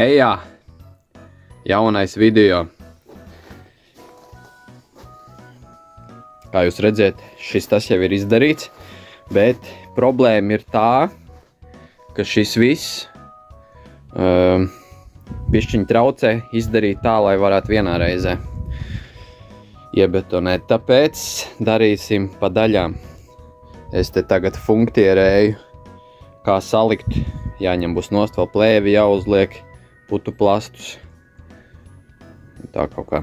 Hejā! Jaunais video. Kā jūs redzat, tas jau ir izdarīts, bet problēma ir tā, ka šis viss bišķiņ traucē izdarīt tā, lai varētu vienā reizē iebetonēt. Tāpēc darīsim pa daļām. Es te tagad funktierēju, kā salikt. Jāņem būs nost vēl plēvi, jāuzliek putu plastus. Tā kaut kā.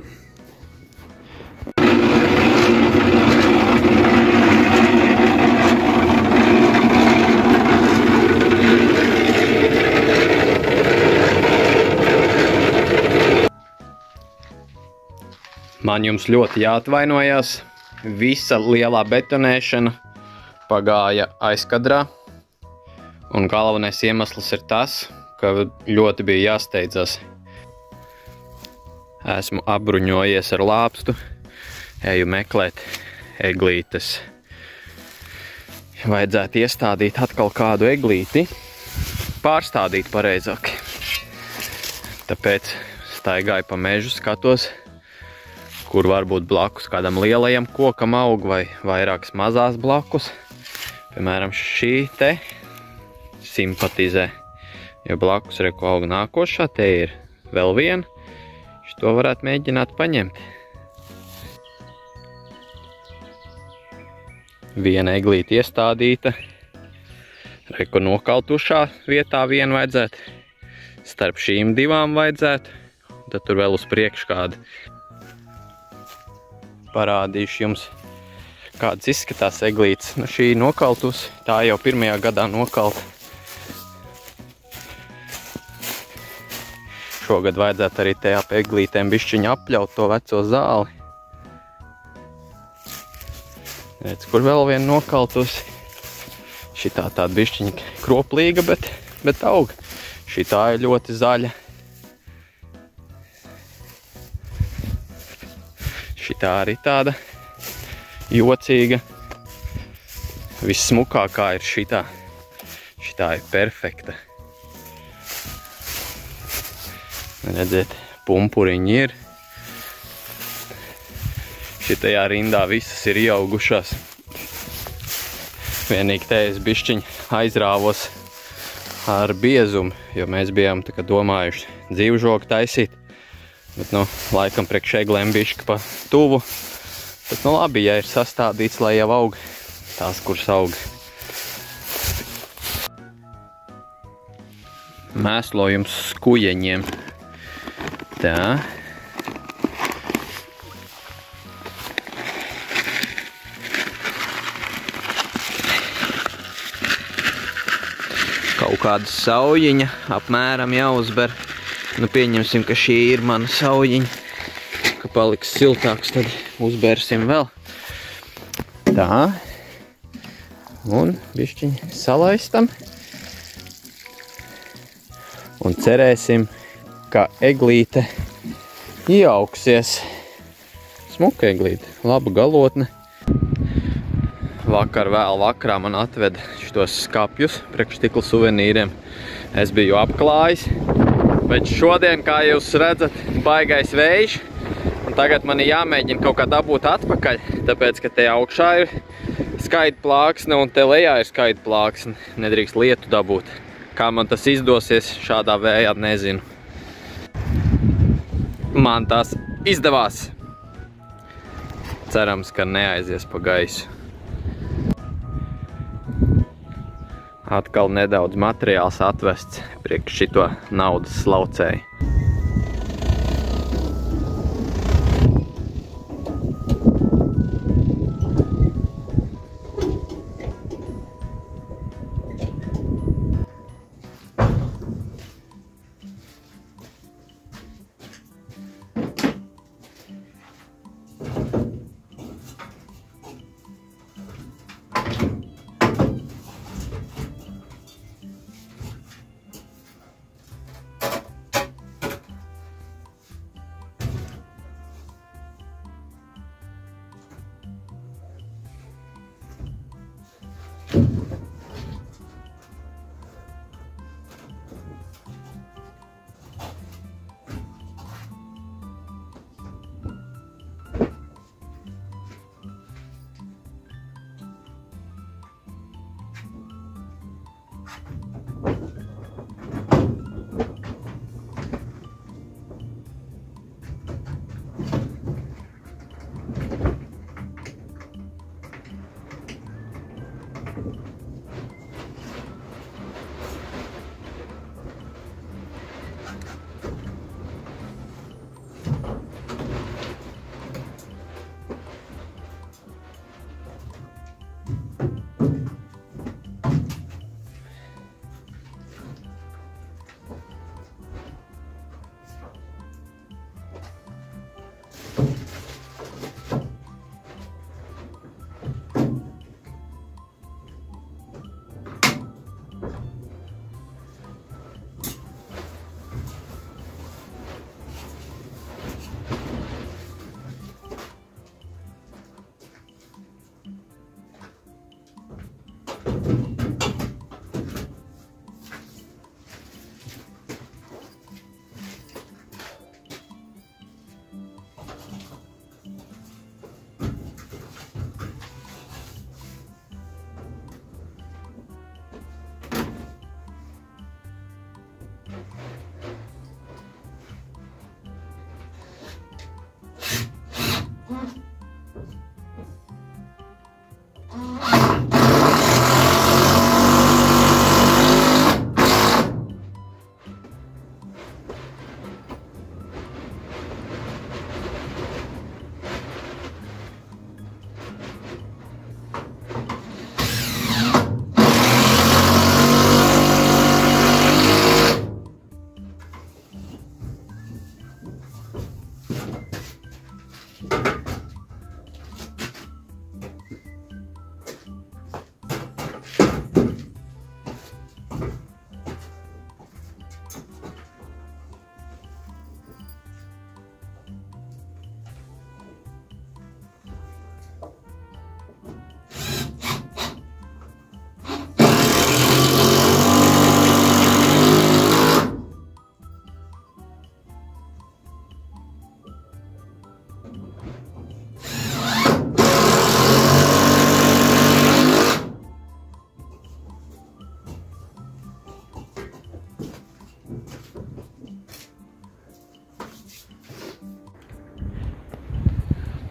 Man jums ļoti jāatvainojās. Visa lielā betonēšana pagāja aizkadrā. Un galvenais iemesls ir tas, ka ļoti bija jāsteidzas. Esmu apbruņojies ar lāpstu, eju meklēt eglītes. Vajadzētu iestādīt atkal kādu eglīti, pārstādīt pareizāk. Tāpēc staigāju pa mežu, skatos, kur varbūt blakus kādam lielajam kokam aug vai vairākas mazās blakus. Piemēram, šī te simpatizē, jo blakus reku aug nākošā, te ir vēl viena. Šito varētu mēģināt paņemt. Viena eglīte iestādīta, reku nokaltušā vietā vienu vajadzētu, starp šīm divām vajadzētu, tad tur vēl uz priekšu kādu. Parādīšu jums, kādas izskatās eglītes. Nu, šī nokaltus, tā jau pirmajā gadā nokalta. Šogad vajadzētu arī te ap eglītēm bišķiņu apļaut to veco zāli. Redz, kur vēl viena nokaltus. Šitā tāda bišķiņa kroplīga, bet aug. Šitā ir ļoti zaļa. Šitā arī tāda jocīga. Vissmukākā ir šitā. Šitā ir perfekta. Redziet, pumpuriņi ir. Šitajā rindā visas ir ieaugušās. Vienīgi te es bišķiņ aizrāvos ar biezumu, jo mēs bijām tā kā domājuši dzīvžogu taisīt. Bet, nu, laikam priekš eglēm bišķi pa tuvu. Bet, nu, labi, ja ir sastādīts, lai jau aug tās, kuras aug. Mēslojums skujeņiem. Tā. Kaut kāda saujiņa apmēram jāuzber. Nu, pieņemsim, ka šī ir mana saujiņa. Ka paliks siltāks, tad uzbersim vēl. Tā. Un bišķiņ salaistam. Un cerēsim, ka eglīte ieaugsies. Smuka eglīte, laba galotne. Vakar vēl vakarā man atveda šitos skapjus priekš stikla suvenīriem. Es biju apklājis, bet šodien, kā jūs redzat, baigais vējš. Un tagad man ir jāmēģina kaut kā dabūt atpakaļ, tāpēc, ka te augšā ir skaita plāksne un te lejā ir skaita plāksne. Nedrīkst lietu dabūt. Kā man tas izdosies šādā vējā, nezinu. Man tās izdevās. Cerams, ka neaizies pa gaisu. Atkal nedaudz materiāls atvests priekš šito naudas slaucēju.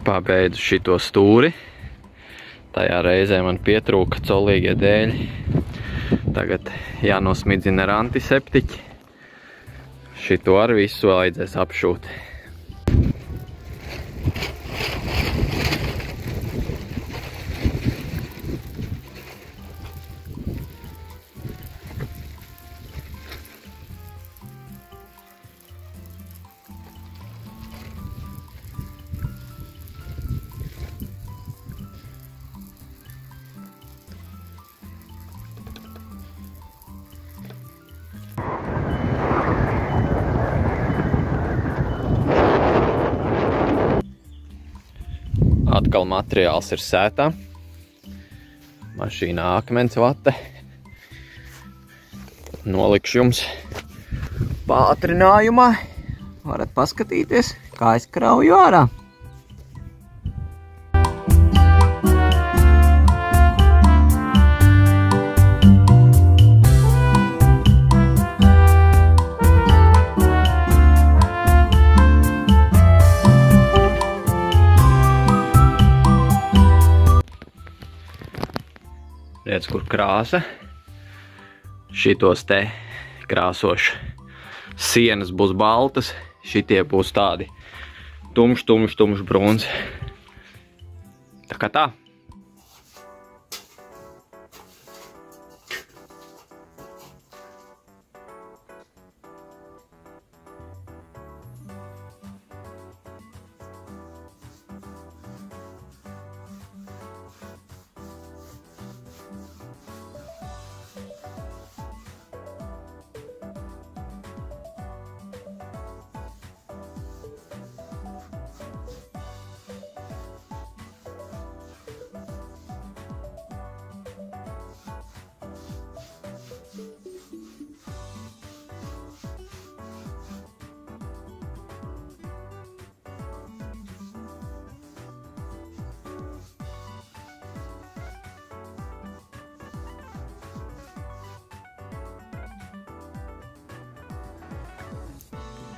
Pabeidzu šito stūri. Tajā reizē man pietrūka colīgie dēļi. Tagad jānosmidzina ar antiseptiķi. Šito ar visu vajadzēs apšūt. Atkal materiāls ir sētā. Mašīnā akmens vate. Nolikšu jums pātrinājumā. Varat paskatīties, kā es krauju ārā. Redz, kur krāsa. Šitos te krāsoši sienas būs baltas, šitie būs tādi tumšs brūns. Tā kā tā.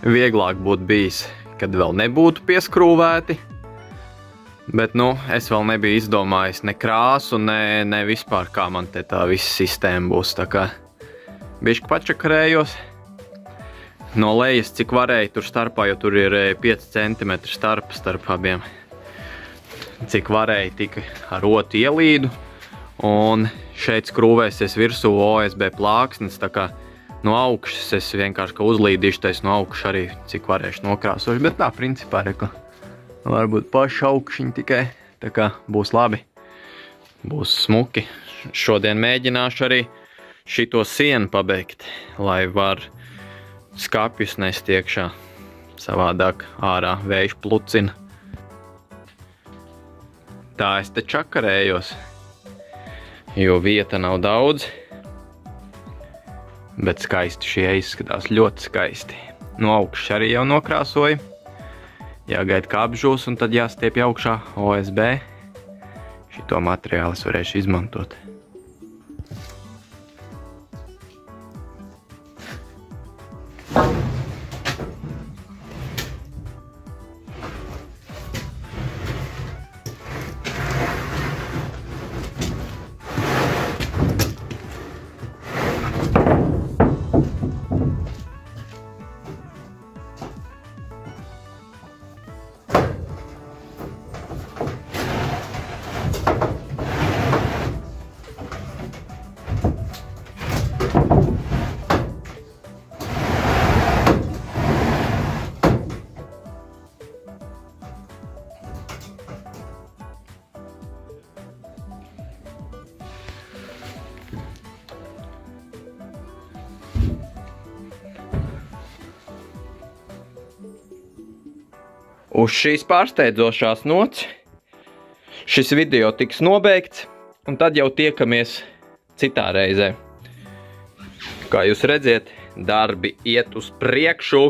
Vieglāk būtu bijis, kad vēl nebūtu pieskrūvēti, Bet, nu, es vēl nebiju izdomājis ne krāsu, ne vispār, kā man te tā visa sistēma būs. Tā kā bišķi pačakarējos. No lejas, cik varēju tur starpā, jo tur ir 5 cm starp abiem. Cik varēju, tika ar rotu ielīdu. Un šeit skrūvēsies virsū OSB plāksnes, tā kā no augšas es vienkārši uzlīdīšu tais no augšas arī, cik varēšu nokrāsošu. Bet tā, principā, reka, varbūt paši augšiņi tikai, tā kā būs labi, būs smuki. Šodien mēģināšu arī šito sienu pabeigt, lai var skapjus nest iekšā, savādāk ārā vējš plucina. Tā es te čakarējos, jo vieta nav daudz, bet skaisti šie izskatās, ļoti skaisti. No augšas arī jau nokrāsoju, jāgaida kā apžūs un tad jāstiepj augšā OSB. Šito materiālu es varēšu izmantot. Uz šīs pārsteidzošās nots šis video tiks nobeigts, un tad jau tiekamies citā reizē. Kā jūs redziet, darbi iet uz priekšu.